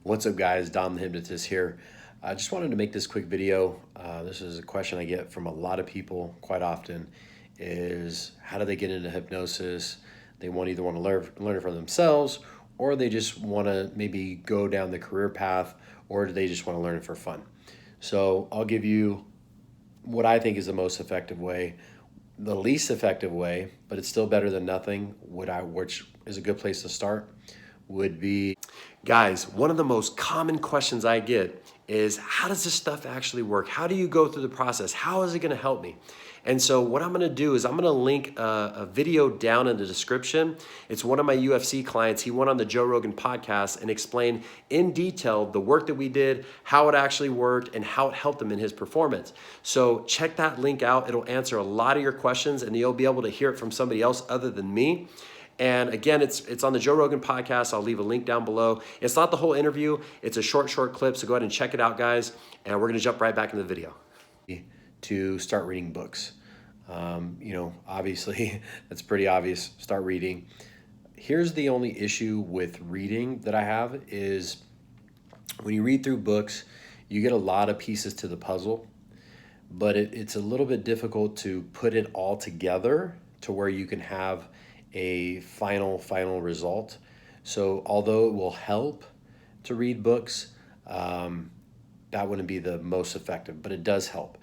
What's up, guys? Dom the Hypnotist here. I just wanted to make this quick video. This is a question I get from a lot of people quite often, is how do they get into hypnosis? They either want to learn it for themselves, or they just want to maybe go down the career path, or do they just want to learn it for fun? So I'll give you what I think is the most effective way. The least effective way, but it's still better than nothing, which is a good place to start, would be, guys, one of the most common questions I get is, how does this stuff actually work? How do you go through the process? How is it going to help me? And so what I'm going to do is I'm going to link a video down in the description. It's one of my UFC clients. He went on the Joe Rogan Podcast and explained in detail the work that we did, how it actually worked, and how it helped him in his performance. So check that link out. It'll answer a lot of your questions, and you'll be able to hear it from somebody else other than me. And again, it's on the Joe Rogan Podcast. I'll leave a link down below. It's not the whole interview. It's a short clip. So go ahead and check it out, guys. And we're going to jump right back into the video. To start reading books. Obviously, that's pretty obvious. Start reading. Here's the only issue with reading that I have is when you read through books, you get a lot of pieces to the puzzle, but it's a little bit difficult to put it all together to where you can have a final result. So although it will help to read books, that wouldn't be the most effective, but it does help.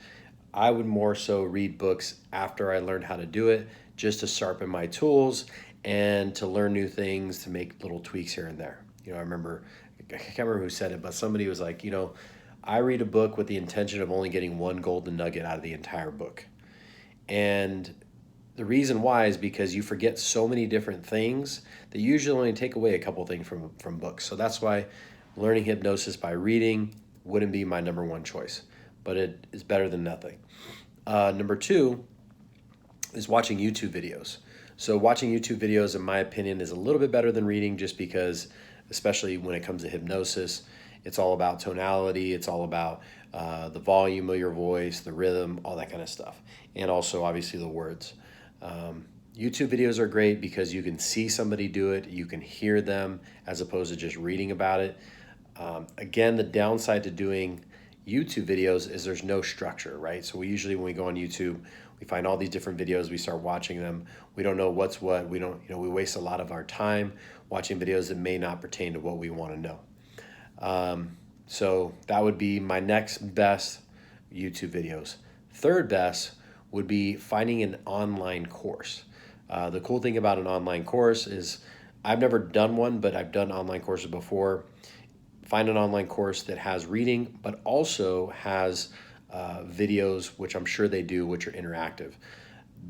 I would more so read books after I learned how to do it, just to sharpen my tools and to learn new things, to make little tweaks here and there. I can't remember who said it, but somebody was like, I read a book with the intention of only getting one golden nugget out of the entire book. And the reason why is because you forget so many different things that you usually only take away a couple things from books. So that's why learning hypnosis by reading wouldn't be my number one choice, but it is better than nothing. Number two is watching YouTube videos. So watching YouTube videos, in my opinion, is a little bit better than reading, just because, especially when it comes to hypnosis, it's all about tonality. It's all about the volume of your voice, the rhythm, all that kind of stuff. And also, obviously, the words. YouTube videos are great because you can see somebody do it. You can hear them as opposed to just reading about it. Again, the downside to doing YouTube videos is there's no structure, right? So we usually, when we go on YouTube, we find all these different videos, we start watching them. We don't know what's what. We waste a lot of our time watching videos that may not pertain to what we want to know. So that would be my next best, YouTube videos. Third best would be finding an online course. The cool thing about an online course is I've never done one, but I've done online courses before. Find an online course that has reading, but also has videos, which I'm sure they do, which are interactive.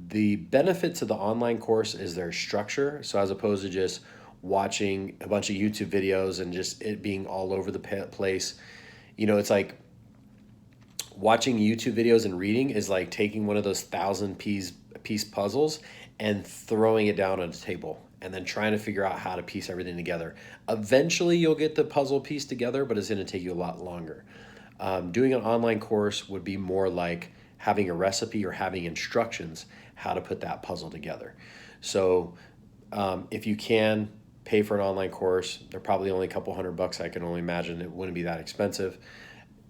The benefit to the online course is their structure. So as opposed to just watching a bunch of YouTube videos and just it being all over the place, it's like watching YouTube videos and reading is like taking one of those 1,000-piece puzzles and throwing it down on a table and then trying to figure out how to piece everything together. Eventually you'll get the puzzle piece together, but it's going to take you a lot longer. Doing an online course would be more like having a recipe or having instructions how to put that puzzle together. So if you can pay for an online course, they're probably only a couple $100. I can only imagine it wouldn't be that expensive.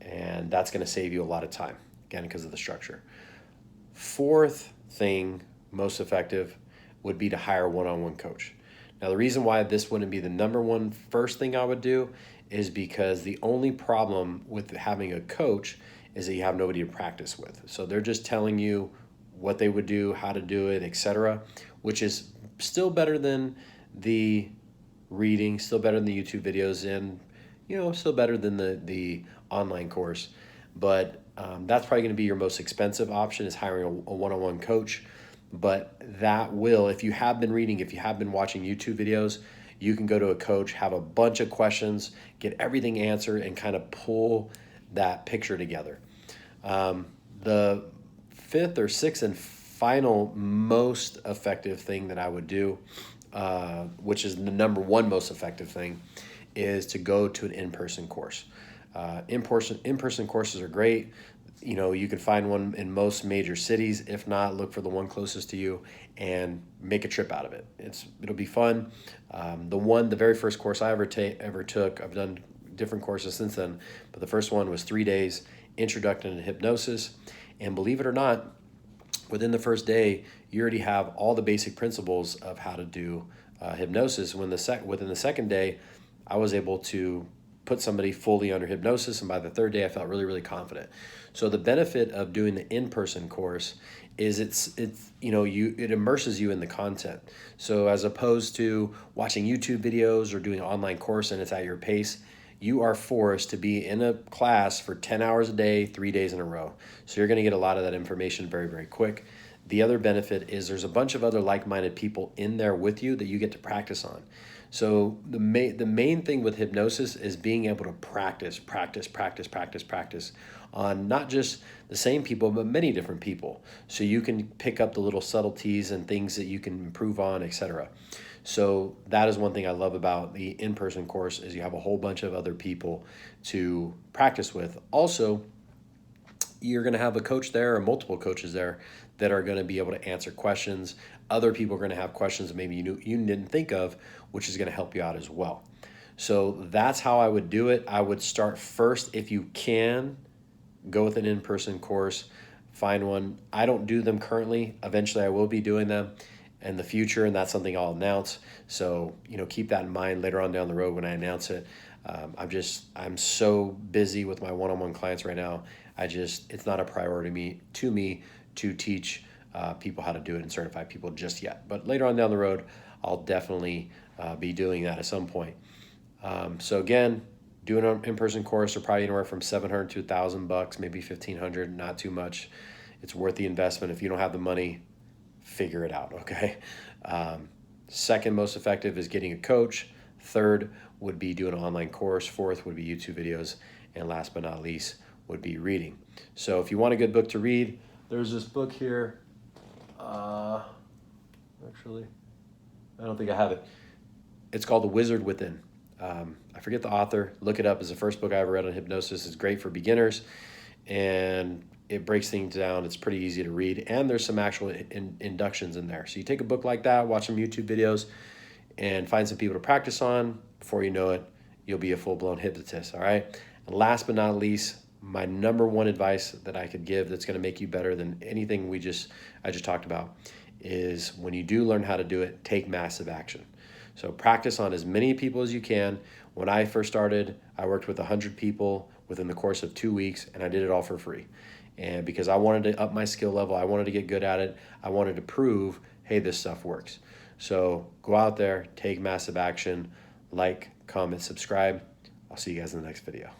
And that's going to save you a lot of time, again, because of the structure. Fourth thing, most effective, would be to hire a one-on-one coach. Now, the reason why this wouldn't be the number one first thing I would do is because the only problem with having a coach is that you have nobody to practice with. So they're just telling you what they would do, how to do it, etc., which is still better than the reading, still better than the YouTube videos, and still better than the online course. But that's probably going to be your most expensive option, is hiring a one-on-one coach. But that will, if you have been reading, if you have been watching YouTube videos, you can go to a coach, have a bunch of questions, get everything answered, and kind of pull that picture together. The fifth or sixth and final most effective thing that I would do, which is the number one most effective thing, is to go to an in-person course. In-person courses are great. You can find one in most major cities. If not, look for the one closest to you and make a trip out of it. It'll be fun. The very first course I ever took, I've done different courses since then, but the first one was 3 days, Introduction to Hypnosis. And believe it or not, within the first day, you already have all the basic principles of how to do hypnosis. Within the second day, I was able to put somebody fully under hypnosis, and by the third day, I felt really, really confident. So the benefit of doing the in-person course is it immerses you in the content. So as opposed to watching YouTube videos or doing an online course and it's at your pace, you are forced to be in a class for 10 hours a day, 3 days in a row. So you're going to get a lot of that information very, very quick. The other benefit is there's a bunch of other like-minded people in there with you that you get to practice on. So the main thing with hypnosis is being able to practice on not just the same people, but many different people. So you can pick up the little subtleties and things that you can improve on, etc. So that is one thing I love about the in-person course is you have a whole bunch of other people to practice with. Also, you're going to have a coach there or multiple coaches there that are going to be able to answer questions. Other people are going to have questions that maybe you didn't think of, which is going to help you out as well. So that's how I would do it. I would start first, if you can, go with an in-person course, find one. I don't do them currently. Eventually I will be doing them in the future, and that's something I'll announce. So, keep that in mind later on down the road when I announce it. I'm so busy with my one-on-one clients right now. It's not a priority to me to teach people how to do it and certify people just yet. But later on down the road, I'll definitely be doing that at some point. So again, doing an in-person course are probably anywhere from $700 to $1,000, maybe $1,500, not too much. It's worth the investment. If you don't have the money, figure it out, okay? Second most effective is getting a coach. Third would be doing an online course. Fourth would be YouTube videos. And last but not least would be reading. So if you want a good book to read, there's this book here. Actually, I don't think I have it. It's called The Wizard Within. I forget the author. Look it up. It's the first book I ever read on hypnosis. It's great for beginners, and it breaks things down. It's pretty easy to read, and there's some actual inductions in there. So you take a book like that, watch some YouTube videos, and find some people to practice on. Before you know it, you'll be a full-blown hypnotist, all right? And last but not least, my number one advice that I could give that's going to make you better than anything I just talked about is when you do learn how to do it, take massive action. So practice on as many people as you can. When I first started, I worked with 100 people within the course of 2 weeks, and I did it all for free. And because I wanted to up my skill level, I wanted to get good at it, I wanted to prove, hey, this stuff works. So go out there, take massive action, like, comment, subscribe. I'll see you guys in the next video.